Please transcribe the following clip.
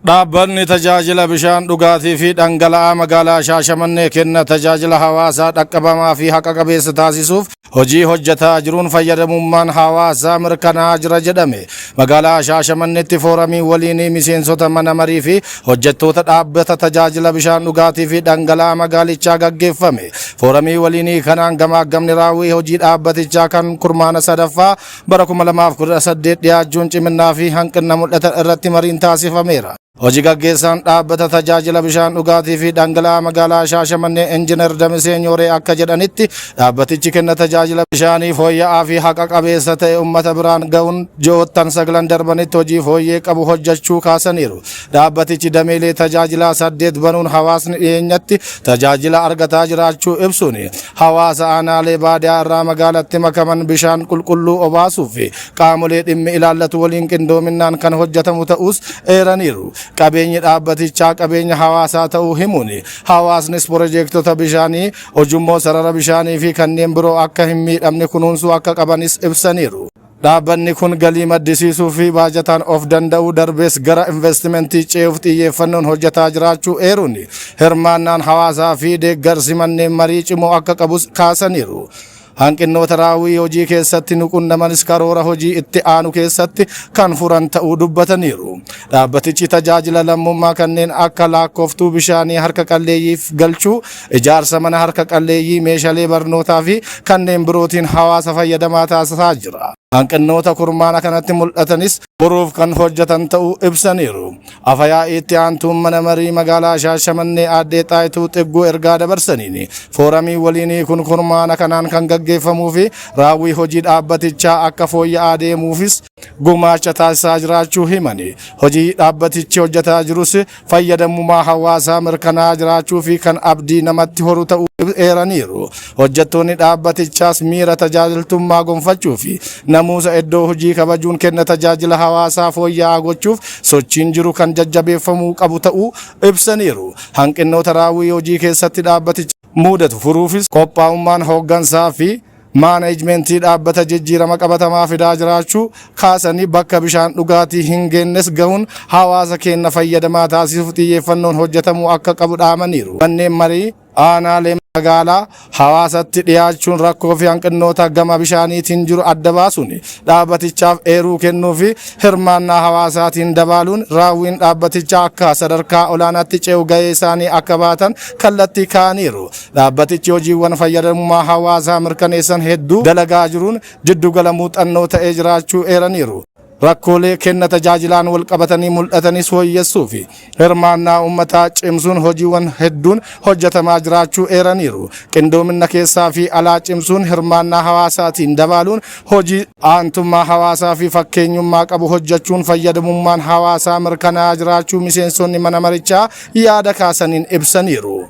Dhaabbanni tajaajila bishaan dhugaatii fi dhangala'aa magaalaa Shaashamannee kenna tajaajila hawaasaa dhaqqabamaa fi haqa qabeessa taasisuuf hojii hojjetaa jiruun fayyadamummaan hawaasaa mirkanaa'aa jira jedhame. Magaalaa Shaashamanneetti fooramii waliinii miseensota mana marii fi hojjettoota dhaabbata tajaajila bishaan dhugaatii fi dhangala'aa magaalichaa gaggeeffame. Fooramii waliinii kanaan gamaagamni raawwii hojii dhaabbatichaa kan kurmaana sadaffaa bara 2018 dhiyaachuun cimina fi hanqina mul'atan irratti mariin taasifameera. Hojii gaggeessaan dhaabbata tajaajila bishaan dhugaatii fi dhangala'aa magaalaa Shaashamannee Injiinar Damisee Nyooree akka jedhanitti dhaabbatichi kenna tajaajila bishaanii fooyya'aa fi haqa qabeessa ta'e uummata biraan ga'uun ji'oottan 9 darbanitti hojii fooyyee qabu hojjechuu kaasaniiru. Dhaabbatichi dameelee tajaajilaa 8 banuun hawaasni dhiyeenyatti tajaajila argataa jiraachuu ibsuun hawaasa aanaalee baadiyyaa irraa magaalatti makaman bishaan qulqulluu obaasuu fi qaamolee dhimmi ilaallatu waliin qindoominaan kan hojjetamu ta'us eeraniiru. Qabeenyi dhaabbatichaa qabeenya hawaasaa ta'uu himuun hawaasnis piroojeektota bishaanii, ujummoo sarara bishaanii fi kanneen biroo akka hin miidhamne kunuunsuu akka qabanis ibsaniiru. Dhaabbanni kun galii maddisiisuu fi baajataan of danda'uu darbees gara investimentii ce'uuf xiyyeeffannoon hojjetaa jiraachuu eeruun hirmaannaan hawaasaa fi deeggarsi manneen marii cimoo akka qabus kaasaniiru. Hanqinoota raawwii hojii keessatti nuqunnamanis karoora hojii itti aanu keessatti kan furan ta'uu dubbataniiru. Dhaabbatichi tajaajila lammummaa kanneen akka lakkooftuu bishaanii harka qalleeyyiif galchuu, ijaarsa mana harka qalleeyyii, meeshaalee barnootaa fi kanneen birootiin hawaasa fayyadamaa taasisaa jira. Hanqinoota kurmaana kanatti mul'atanis furuuf kan hojjetan ta'uu ibsaniiru. Afyaa'ii itti aantuun mana marii magaalaa Shaashamannee Aadde Xaayituu Xigguu ergaa dabarsaniin fooramii waliinii kun kurmaana kanaan kan gaggeeffamuu fi raawwii hojii dhaabbatichaa akka fooyya'aa deemuufis gumaacha taasisaa jiraachuu himani. Hojii dhaabbatichi hojjetaa jirus fayyadamummaa hawaasaa mirkanaa'aa jiraachuu fi kan abdii namatti horu ta'uu eeraniiru. Hojjettoonni dhaabbatichaas miira tajaajiltummaa gonfachuu fi namuusa iddoo hojii kabajuun kenna tajaajila hawaasaa fooyya'aa gochuuf sochiin jiru kan jajjabeeffamuu qabu ta'uu ibsaniiru. Hanqinoota raawwii hojii keessatti dhaabbaticha mudatu furuufis qophaa'ummaan hooggansaa fi maaneejmentii dhaabbata jijjiirama qabatamaa fidaa jiraachuu kaasanii bakka bishaan dhugaatii hin geennes gahuun hawaasa keenya fayyadamaa taasisuuf xiyyeeffannoon hojjetamuu akka qabu dhaamaniiru. Manneen marii aanaalee magaalaa hawaasatti dhiyaachuun rakkoo fi hanqinoota gama bishaaniitiin jiru adda baasuun dhaabbatichaaf eeruu kennuu fi hirmaannaa hawaasaatiin dabaluun raawwiin dhaabbatichaa akka sadarkaa olaanaatti ce'u gahee isaanii akka baatan kallattii kaa'aniiru. Dhaabbatichi hojiiwwan fayyadamummaa hawaasaa mirkaneessan hedduu dalagaa jiruun jiddugala muuxannoo ta'ee jiraachuu eeraniiru. Rakkoolee kenna tajaajilaan wal qabatanii mul'atanis fooyyessuu fi hirmaannaa uummataa cimsuun hojiiwwan hedduun hojjetamaa jiraachuu eeraniiru. Qindoomina keessaa fi alaa cimsuun hirmaannaa hawaasaatiin dabaluun hojii aantummaa hawaasaa fi fakkeenyummaa qabu hojjechuun fayyadamummaan hawaasaa mirkanaa'aa jiraachuu miseensonni mana marichaa yaada kaasaniin ibsaniiru.